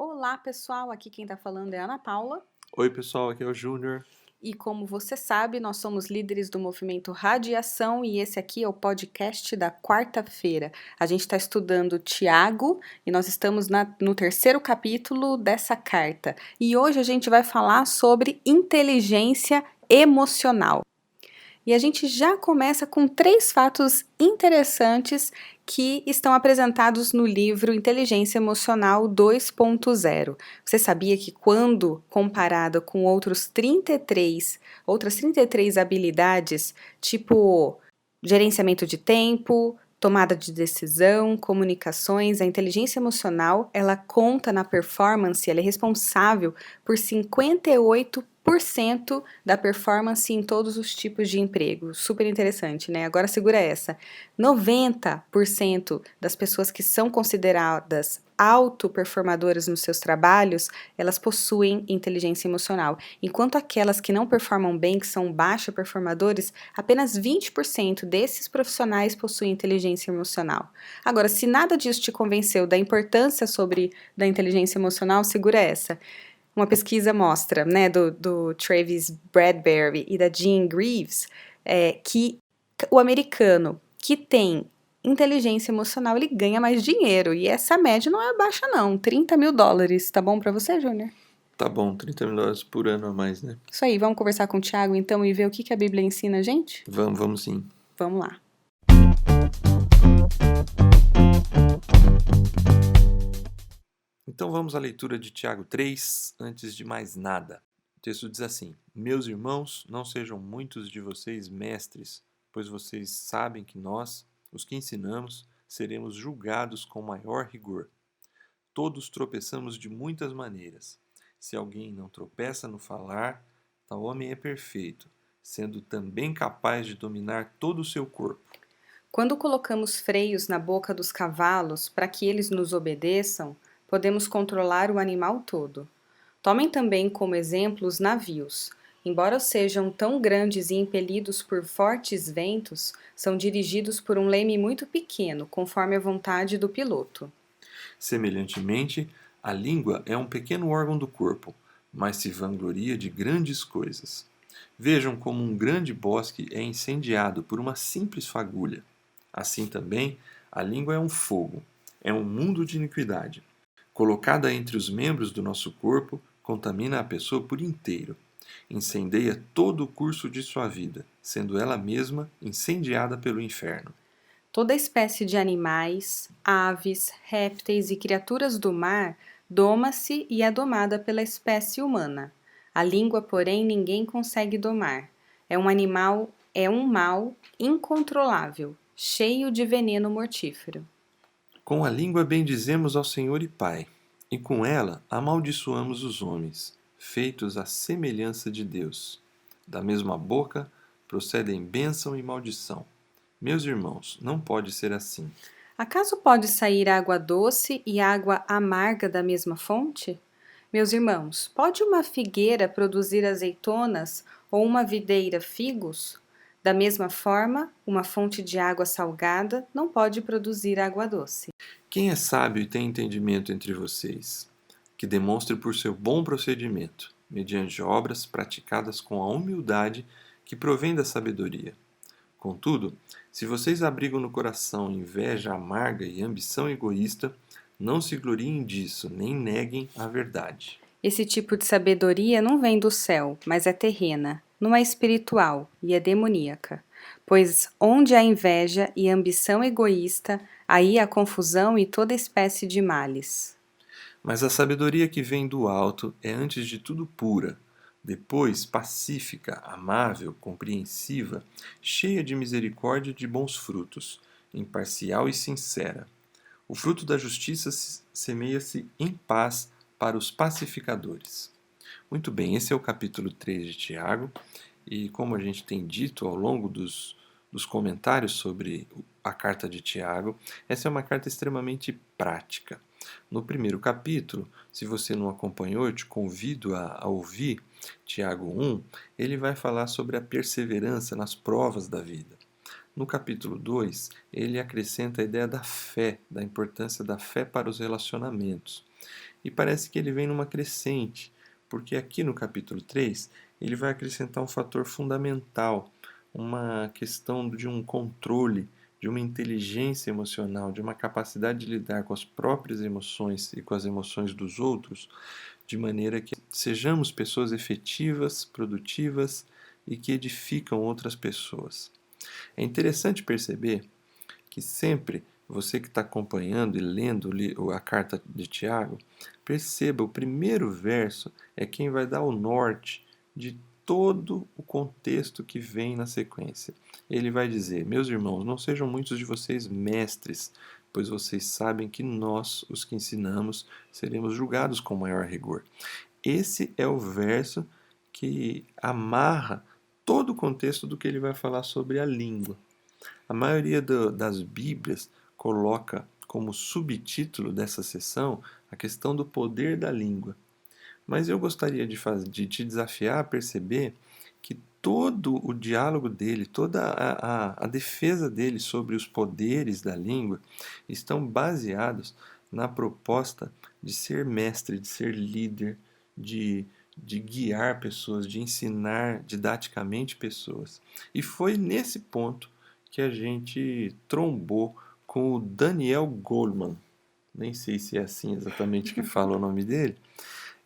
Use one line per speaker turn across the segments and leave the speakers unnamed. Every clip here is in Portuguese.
Olá, pessoal! Aqui quem está falando é a Ana Paula.
Oi, pessoal, aqui é o Júnior.
E como você sabe, nós somos líderes do movimento Radiação e esse aqui é o podcast da quarta-feira. A gente está estudando Tiago e nós estamos no terceiro capítulo dessa carta. E hoje a gente vai falar sobre inteligência emocional. E a gente já começa com 3 fatos interessantes que estão apresentados no livro Inteligência Emocional 2.0. Você sabia que quando comparada com outras 33 habilidades, tipo gerenciamento de tempo, tomada de decisão, comunicações, a inteligência emocional, ela conta na performance, ela é responsável por 58% da performance em todos os tipos de emprego. Super interessante, né? Agora segura essa. 90% das pessoas que são consideradas autoperformadoras nos seus trabalhos, elas possuem inteligência emocional. Enquanto aquelas que não performam bem, que são baixa performadores, apenas 20% desses profissionais possuem inteligência emocional. Agora, se nada disso te convenceu da importância da inteligência emocional, segura essa. Uma pesquisa mostra, né, do Travis Bradberry e da Jean Greaves, que o americano que tem inteligência emocional, ele ganha mais dinheiro. E essa média não é baixa, não. $30.000. Tá bom pra você, Júnior?
Tá bom, $30.000 por ano a mais, né?
Isso aí, vamos conversar com o Tiago, então, e ver o que a Bíblia ensina a gente?
Vamos sim.
Vamos lá.
Então vamos à leitura de Tiago 3, antes de mais nada. O texto diz assim: Meus irmãos, não sejam muitos de vocês mestres, pois vocês sabem que nós, os que ensinamos, seremos julgados com maior rigor. Todos tropeçamos de muitas maneiras. Se alguém não tropeça no falar, tal homem é perfeito, sendo também capaz de dominar todo o seu corpo.
Quando colocamos freios na boca dos cavalos para que eles nos obedeçam, podemos controlar o animal todo. Tomem também como exemplo os navios. Embora sejam tão grandes e impelidos por fortes ventos, são dirigidos por um leme muito pequeno, conforme a vontade do piloto.
Semelhantemente, a língua é um pequeno órgão do corpo, mas se vangloria de grandes coisas. Vejam como um grande bosque é incendiado por uma simples fagulha. Assim também, a língua é um fogo, é um mundo de iniquidade. Colocada entre os membros do nosso corpo, contamina a pessoa por inteiro. Incendeia todo o curso de sua vida, sendo ela mesma incendiada pelo inferno.
Toda espécie de animais, aves, répteis e criaturas do mar doma-se e é domada pela espécie humana. A língua, porém, ninguém consegue domar. É um mal incontrolável, cheio de veneno mortífero.
Com a língua bendizemos ao Senhor e Pai, e com ela amaldiçoamos os homens, feitos à semelhança de Deus. Da mesma boca procedem bênção e maldição. Meus irmãos, não pode ser assim.
Acaso pode sair água doce e água amarga da mesma fonte? Meus irmãos, pode uma figueira produzir azeitonas ou uma videira figos? Da mesma forma, uma fonte de água salgada não pode produzir água doce.
Quem é sábio e tem entendimento entre vocês? Que demonstre por seu bom procedimento, mediante obras praticadas com a humildade que provém da sabedoria. Contudo, se vocês abrigam no coração inveja amarga e ambição egoísta, não se gloriem disso, nem neguem a verdade.
Esse tipo de sabedoria não vem do céu, mas é terrena, não é espiritual e é demoníaca. Pois onde há inveja e ambição egoísta, aí há confusão e toda espécie de males.
Mas a sabedoria que vem do alto é antes de tudo pura, depois pacífica, amável, compreensiva, cheia de misericórdia e de bons frutos, imparcial e sincera. O fruto da justiça semeia-se em paz para os pacificadores. Muito bem, esse é o capítulo 3 de Tiago, e como a gente tem dito ao longo dos comentários sobre a carta de Tiago, essa é uma carta extremamente prática. No primeiro capítulo, se você não acompanhou, eu te convido a ouvir Tiago 1, ele vai falar sobre a perseverança nas provas da vida. No capítulo 2, ele acrescenta a ideia da fé, da importância da fé para os relacionamentos. E parece que ele vem numa crescente, porque aqui no capítulo 3 ele vai acrescentar um fator fundamental, uma questão de um controle, de uma inteligência emocional, de uma capacidade de lidar com as próprias emoções e com as emoções dos outros, de maneira que sejamos pessoas efetivas, produtivas e que edificam outras pessoas. É interessante perceber que sempre você que está acompanhando e lendo a carta de Tiago, perceba, o primeiro verso é quem vai dar o norte de todo o contexto que vem na sequência. Ele vai dizer: meus irmãos, não sejam muitos de vocês mestres, pois vocês sabem que nós, os que ensinamos, seremos julgados com maior rigor. Esse é o verso que amarra todo o contexto do que ele vai falar sobre a língua. A maioria das Bíblias coloca como subtítulo dessa sessão a questão do poder da língua. Mas eu gostaria de te desafiar a perceber que todo o diálogo dele, toda a defesa dele sobre os poderes da língua estão baseados na proposta de ser mestre, de ser líder, de guiar pessoas, de ensinar didaticamente pessoas. E foi nesse ponto que a gente trombou com o Daniel Goleman. Nem sei se é assim exatamente que fala o nome dele.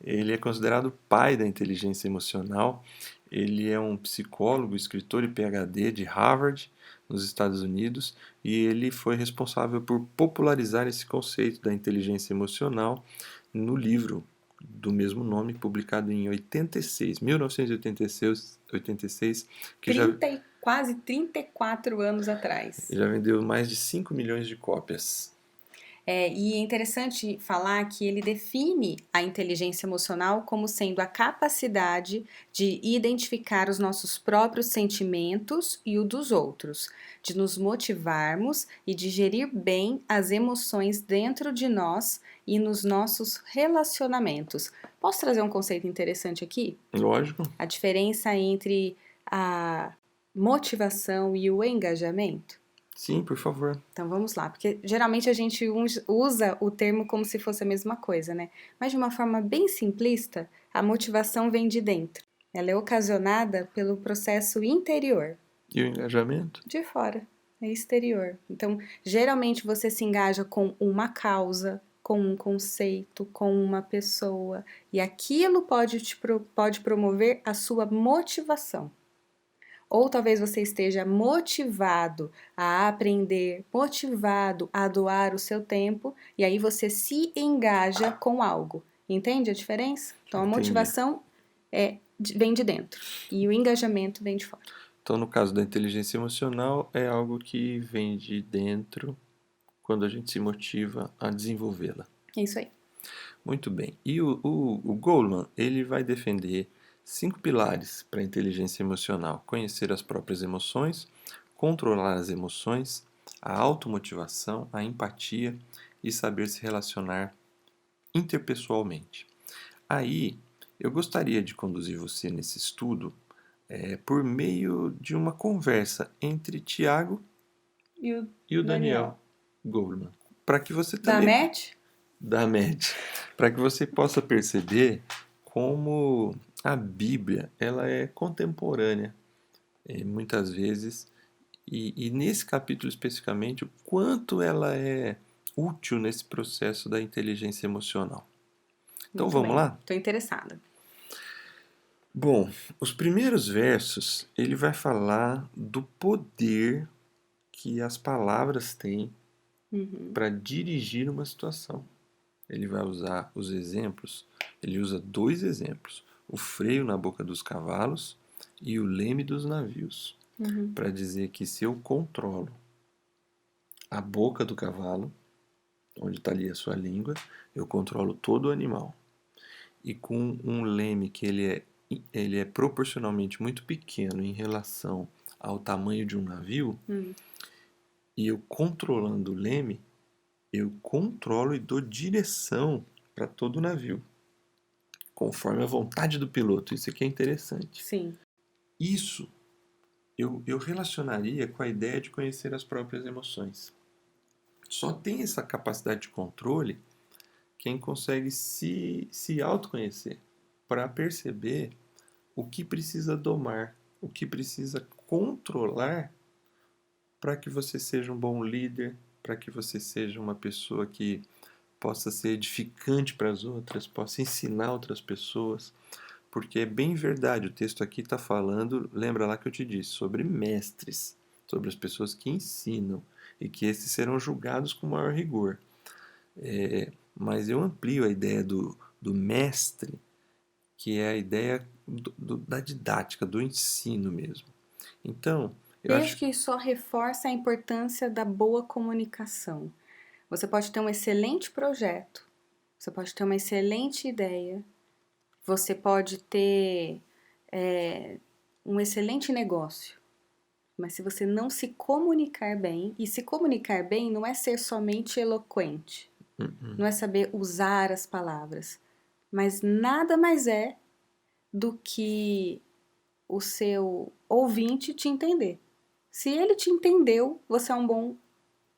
Ele é considerado o pai da inteligência emocional. Ele é um psicólogo, escritor e PhD de Harvard, nos Estados Unidos, e ele foi responsável por popularizar esse conceito da inteligência emocional no livro do mesmo nome, publicado em 1986, que
Quase 34 anos atrás.
já vendeu mais de 5 milhões de cópias.
E é interessante falar que ele define a inteligência emocional como sendo a capacidade de identificar os nossos próprios sentimentos e o dos outros, de nos motivarmos e de gerir bem as emoções dentro de nós e nos nossos relacionamentos. Posso trazer um conceito interessante aqui?
Lógico.
A diferença entre a motivação e o engajamento?
Sim, por favor.
Então vamos lá, porque geralmente a gente usa o termo como se fosse a mesma coisa, né? Mas de uma forma bem simplista, a motivação vem de dentro. Ela é ocasionada pelo processo interior.
E o engajamento?
De fora, é exterior. Então, geralmente você se engaja com uma causa, com um conceito, com uma pessoa, e aquilo pode promover a sua motivação. Ou talvez você esteja motivado a aprender, motivado a doar o seu tempo, e aí você se engaja com algo. Entende a diferença? Então, a motivação vem de dentro e o engajamento vem de fora.
Então, no caso da inteligência emocional, é algo que vem de dentro quando a gente se motiva a desenvolvê-la.
É isso aí.
Muito bem. E o Goleman, ele vai defender 5 pilares para a inteligência emocional: conhecer as próprias emoções, controlar as emoções, a automotivação, a empatia e saber se relacionar interpessoalmente. Aí, eu gostaria de conduzir você nesse estudo por meio de uma conversa entre Tiago e o Daniel Goleman, para que você também da MED, para que você possa perceber como a Bíblia ela é contemporânea, muitas vezes, e nesse capítulo especificamente, o quanto ela é útil nesse processo da inteligência emocional. Então
Muito
vamos
bem.
lá?
Estou interessada.
Bom, os primeiros versos ele vai falar do poder que as palavras têm para dirigir uma situação. Ele vai usar os exemplos, ele usa 2 exemplos: o freio na boca dos cavalos e o leme dos navios, para dizer que se eu controlo a boca do cavalo, onde está ali a sua língua, eu controlo todo o animal. E com um leme que ele é proporcionalmente muito pequeno em relação ao tamanho de um navio, e eu controlando o leme, eu controlo e dou direção para todo o navio, conforme a vontade do piloto. Isso aqui é interessante.
Sim.
Isso eu relacionaria com a ideia de conhecer as próprias emoções. Só tem essa capacidade de controle quem consegue se autoconhecer, para perceber o que precisa domar, o que precisa controlar para que você seja um bom líder, para que você seja uma pessoa que possa ser edificante para as outras, possa ensinar outras pessoas, porque é bem verdade, o texto aqui está falando, lembra lá que eu te disse, sobre mestres, sobre as pessoas que ensinam, e que esses serão julgados com maior rigor. Mas eu amplio a ideia do mestre, que é a ideia da didática, do ensino mesmo. Então, eu
Desde
acho.
que só reforça a importância da boa comunicação. Você pode ter um excelente projeto, você pode ter uma excelente ideia, você pode ter um excelente negócio, mas se você não se comunicar bem, e se comunicar bem não é ser somente eloquente, não é saber usar as palavras, mas nada mais é do que o seu ouvinte te entender. Se ele te entendeu, você é um bom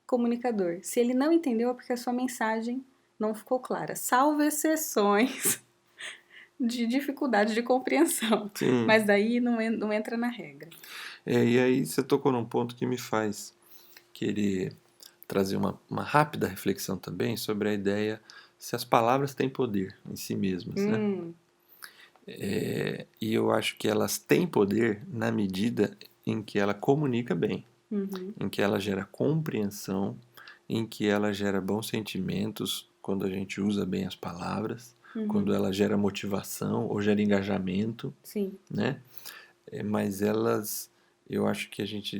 comunicador. Se ele não entendeu, é porque a sua mensagem não ficou clara. Salvo exceções de dificuldade de compreensão.
Sim.
Mas daí não entra na regra.
E aí você tocou num ponto que me faz querer trazer uma rápida reflexão também sobre a ideia se as palavras têm poder em si mesmas, né? E eu acho que elas têm poder na medida em que ela comunica bem, em que ela gera compreensão, em que ela gera bons sentimentos quando a gente usa bem as palavras, quando ela gera motivação ou gera engajamento,
Sim.
né? Mas elas, eu acho que a gente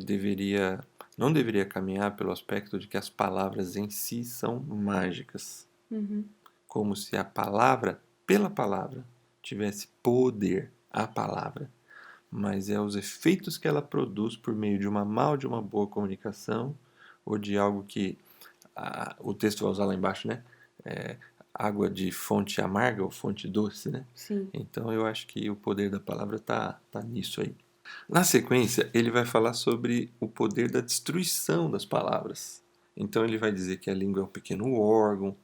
não deveria caminhar pelo aspecto de que as palavras em si são mágicas, como se a palavra, pela palavra, tivesse poder, a palavra, mas é os efeitos que ela produz por meio de uma mal ou de uma boa comunicação, ou de algo que o texto vai usar lá embaixo, né? Água de fonte amarga ou fonte doce, né?
Sim.
Então eu acho que o poder da palavra tá nisso aí. Na sequência, ele vai falar sobre o poder da destruição das palavras. Então ele vai dizer que a língua é um pequeno órgão,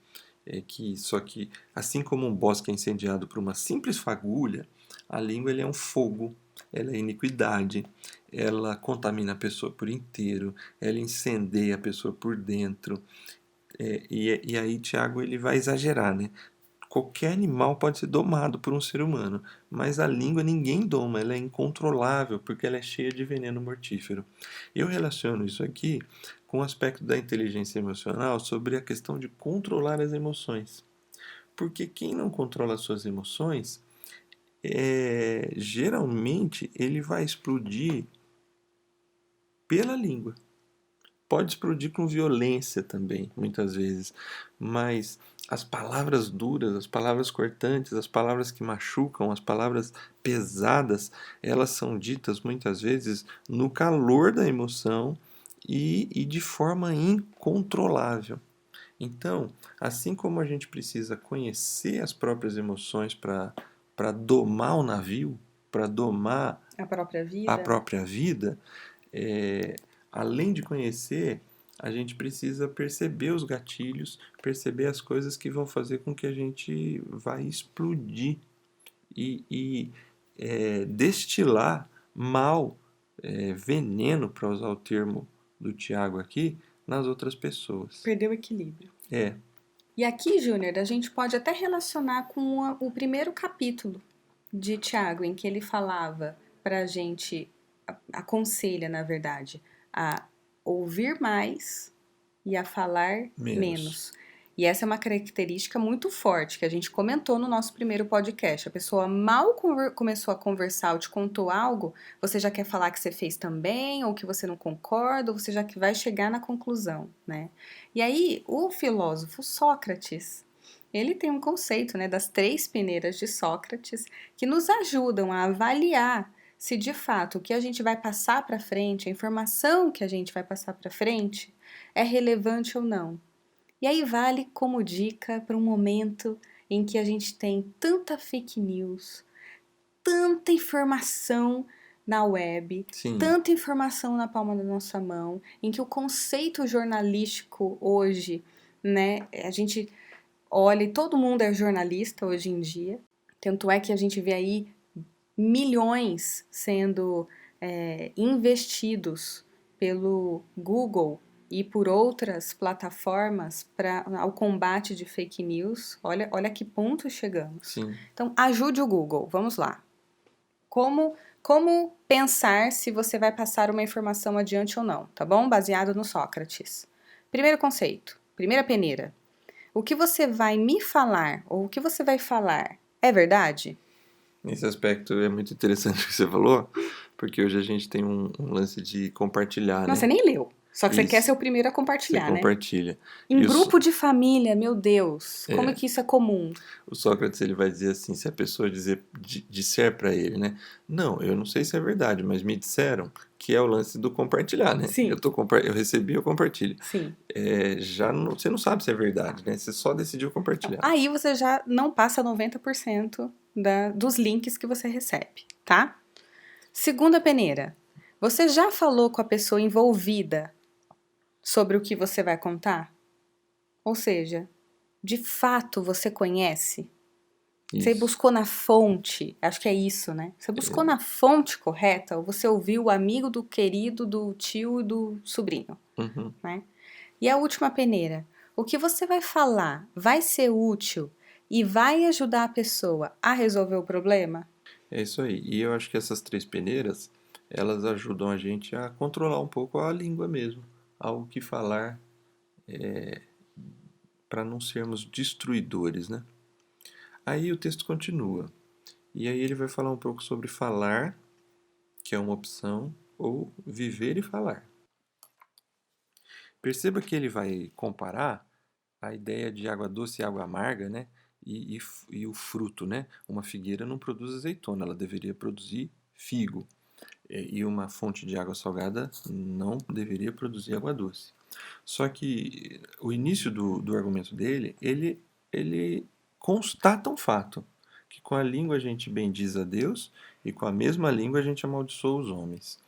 só que assim como um bosque é incendiado por uma simples fagulha, a língua ele é um fogo, ela é iniquidade, ela contamina a pessoa por inteiro, ela incendeia a pessoa por dentro. E aí Tiago ele vai exagerar, né? Qualquer animal pode ser domado por um ser humano, mas a língua ninguém doma, ela é incontrolável porque ela é cheia de veneno mortífero. Eu relaciono isso aqui com o aspecto da inteligência emocional sobre a questão de controlar as emoções. Porque quem não controla as suas emoções, geralmente ele vai explodir pela língua. Pode explodir com violência também, muitas vezes, mas as palavras duras, as palavras cortantes, as palavras que machucam, as palavras pesadas, elas são ditas muitas vezes no calor da emoção e de forma incontrolável. Então, assim como a gente precisa conhecer as próprias emoções para domar o navio, para domar
A própria
a
vida.
própria vida, é, além de conhecer, a gente precisa perceber os gatilhos, perceber as coisas que vão fazer com que a gente vai explodir e destilar mal, veneno, para usar o termo do Tiago aqui, nas outras pessoas.
Perdeu o equilíbrio.
É,
E aqui, Júnior, a gente pode até relacionar com o primeiro capítulo de Tiago, em que ele falava para a gente, aconselha, na verdade, a ouvir mais e a falar
menos.
menos. E essa é uma característica muito forte que a gente comentou no nosso primeiro podcast. A pessoa mal começou a conversar ou te contou algo, você já quer falar que você fez também, ou que você não concorda, ou você já que vai chegar na conclusão, né? E aí, o filósofo Sócrates, ele tem um conceito, né, das 3 peneiras de Sócrates, que nos ajudam a avaliar se de fato o que a gente vai passar para frente, a informação que a gente vai passar para frente, é relevante ou não. E aí vale como dica para um momento em que a gente tem tanta fake news, tanta informação na web,
Sim.
tanta informação na palma da nossa mão, em que o conceito jornalístico hoje, né, a gente olhe, todo mundo é jornalista hoje em dia, tanto é que a gente vê aí milhões sendo investidos pelo Google e por outras plataformas ao combate de fake news. Olha que ponto chegamos.
Sim.
Então, ajude o Google. Vamos lá. Como pensar se você vai passar uma informação adiante ou não, tá bom? Baseado no Sócrates. Primeiro conceito, primeira peneira. O que você vai me falar ou o que você vai falar é verdade?
Nesse aspecto é muito interessante o que você falou, porque hoje a gente tem um lance de compartilhar,
Não,
né?
você nem leu. Só que você quer
Isso,
ser o primeiro a
você
compartilhar, né?
compartilha.
Em
E
grupo de família, meu Deus, como é que isso é comum?
o Sócrates ele vai dizer assim, se a pessoa disser para ele, né? Não, eu não sei se é verdade, mas me disseram que é o lance do compartilhar, né?
Sim,
Eu recebi, eu compartilho.
sim.
Você não sabe se é verdade, né? Você só decidiu
Então,
compartilhar.
aí você já não passa 90% dos links que você recebe, tá? Segunda peneira. Você já falou com a pessoa envolvida sobre o que você vai contar? Ou seja, de fato você conhece? Você
Isso.
buscou na fonte, acho que é isso, né? Você buscou na fonte correta ou você ouviu o amigo do querido, do tio e do sobrinho,
Uhum.
né? E a última peneira, o que você vai falar vai ser útil e vai ajudar a pessoa a resolver o problema?
É isso aí. E eu acho que essas três peneiras, elas ajudam a gente a controlar um pouco a língua mesmo, ao que falar para não sermos destruidores, né? Aí o texto continua. E aí ele vai falar um pouco sobre falar, que é uma opção, ou viver e falar. Perceba que ele vai comparar a ideia de água doce e água amarga, né? E o fruto, né? Uma figueira não produz azeitona, ela deveria produzir figo. E uma fonte de água salgada não deveria produzir água doce. Só que o início do argumento dele, ele constata um fato, que com a língua a gente bendiz a Deus e com a mesma língua a gente amaldiçoa os homens.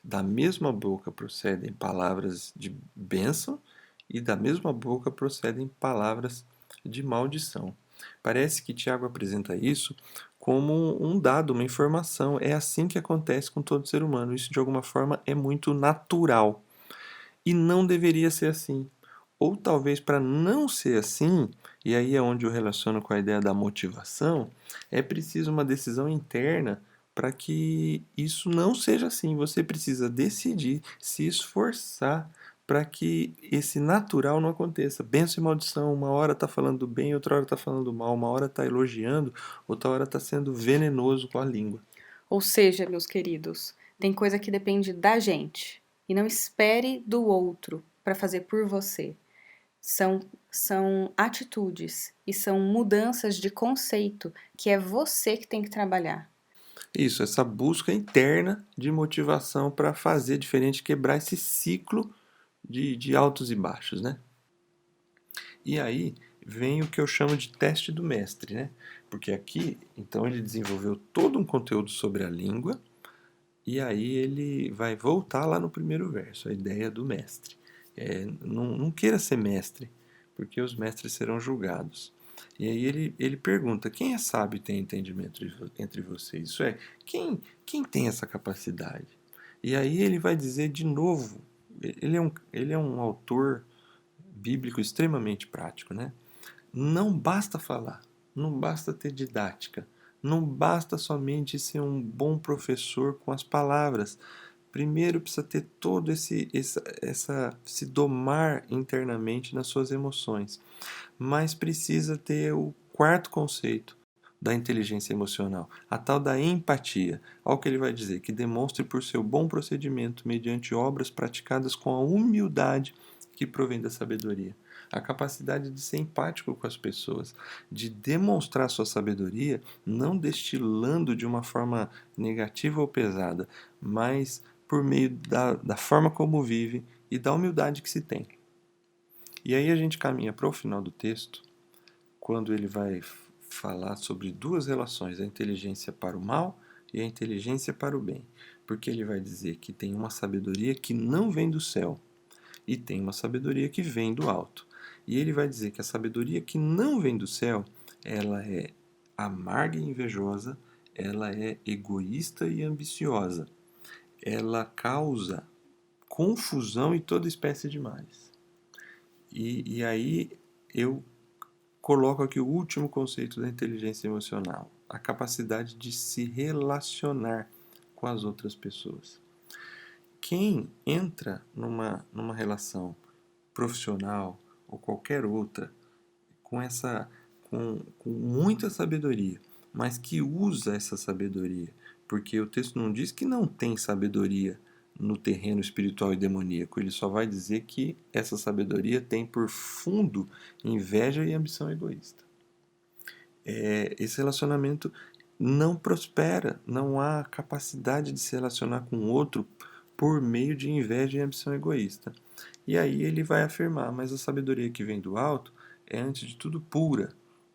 Da mesma boca procedem palavras de bênção e da mesma boca procedem palavras de maldição. Parece que Tiago apresenta isso como um dado, uma informação. É assim que acontece com todo ser humano. Isso, de alguma forma, é muito natural. E não deveria ser assim. Ou talvez para não ser assim, e aí é onde eu relaciono com a ideia da motivação, é preciso uma decisão interna para que isso não seja assim. Você precisa decidir, se esforçar para que esse natural não aconteça. Bênção e maldição, uma hora está falando bem, outra hora está falando mal, uma hora está elogiando, outra hora está sendo venenoso com a língua.
Ou seja, meus queridos, tem coisa que depende da gente e não espere do outro para fazer por você. São atitudes e são mudanças de conceito que é você que tem que trabalhar.
Isso, essa busca interna de motivação para fazer diferente, quebrar esse ciclo de altos e baixos, né? E aí vem o que eu chamo de teste do mestre, né? Porque aqui, então, ele desenvolveu todo um conteúdo sobre a língua, e aí ele vai voltar lá no primeiro verso, a ideia do mestre. Não queira ser mestre, porque os mestres serão julgados. E aí ele pergunta, quem é sábio e tem entendimento entre vocês? Isso é, quem tem essa capacidade? E aí ele vai dizer de novo, ele é um autor bíblico extremamente prático, né? Não basta falar, não basta ter didática, não basta somente ser um bom professor com as palavras. Primeiro precisa ter todo se domar internamente nas suas emoções, mas precisa ter o quarto conceito da inteligência emocional, a tal da empatia. Olha o que ele vai dizer, que demonstre por seu bom procedimento mediante obras praticadas com a humildade que provém da sabedoria. A capacidade de ser empático com as pessoas, de demonstrar sua sabedoria, não destilando de uma forma negativa ou pesada, mas por meio da forma como vive e da humildade que se tem. E aí a gente caminha para o final do texto, quando ele vai falar sobre duas relações, a inteligência para o mal e a inteligência para o bem. Porque ele vai dizer que tem uma sabedoria que não vem do céu e tem uma sabedoria que vem do alto. E ele vai dizer que a sabedoria que não vem do céu, ela é amarga e invejosa, ela é egoísta e ambiciosa. Ela causa confusão e toda espécie de males. E aí eu coloco aqui o último conceito da inteligência emocional, a capacidade de se relacionar com as outras pessoas. Quem entra numa relação profissional ou qualquer outra com muita sabedoria, mas que usa essa sabedoria, porque o texto não diz que não tem sabedoria no terreno espiritual e demoníaco, ele só vai dizer que essa sabedoria tem por fundo inveja e ambição egoísta. Esse relacionamento não prospera, não há capacidade de se relacionar com o outro por meio de inveja e ambição egoísta. E aí ele vai afirmar, mas a sabedoria que vem do alto é antes de tudo pura,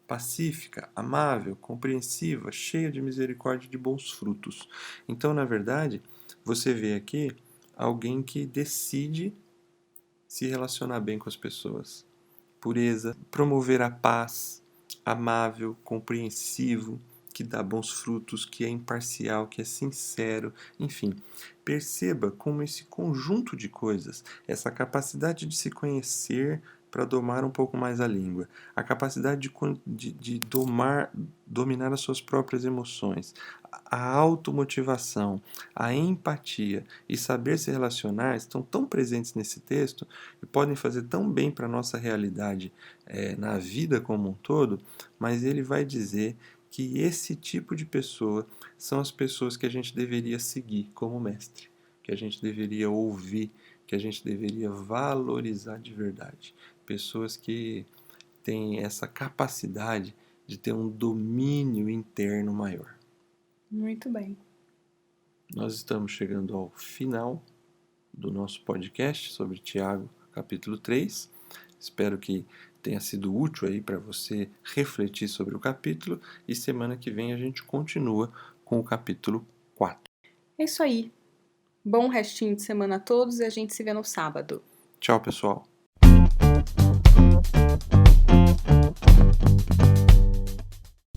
pacífica, amável, compreensiva, cheia de misericórdia e de bons frutos. Então, na verdade, você vê aqui alguém que decide se relacionar bem com as pessoas. Pureza, promover a paz, amável, compreensivo, que dá bons frutos, que é imparcial, que é sincero, enfim. Perceba como esse conjunto de coisas, essa capacidade de se conhecer para domar um pouco mais a língua, a capacidade de dominar as suas próprias emoções, a automotivação, a empatia e saber se relacionar estão tão presentes nesse texto e podem fazer tão bem para a nossa realidade na vida como um todo, mas ele vai dizer que esse tipo de pessoa são as pessoas que a gente deveria seguir como mestre, que a gente deveria ouvir, que a gente deveria valorizar de verdade. Pessoas que têm essa capacidade de ter um domínio interno maior.
Muito bem.
Nós estamos chegando ao final do nosso podcast sobre Tiago, capítulo 3. Espero que tenha sido útil aí para você refletir sobre o capítulo e semana que vem a gente continua com o capítulo 4.
É isso aí. Bom restinho de semana a todos e a gente se vê no sábado.
Tchau, pessoal.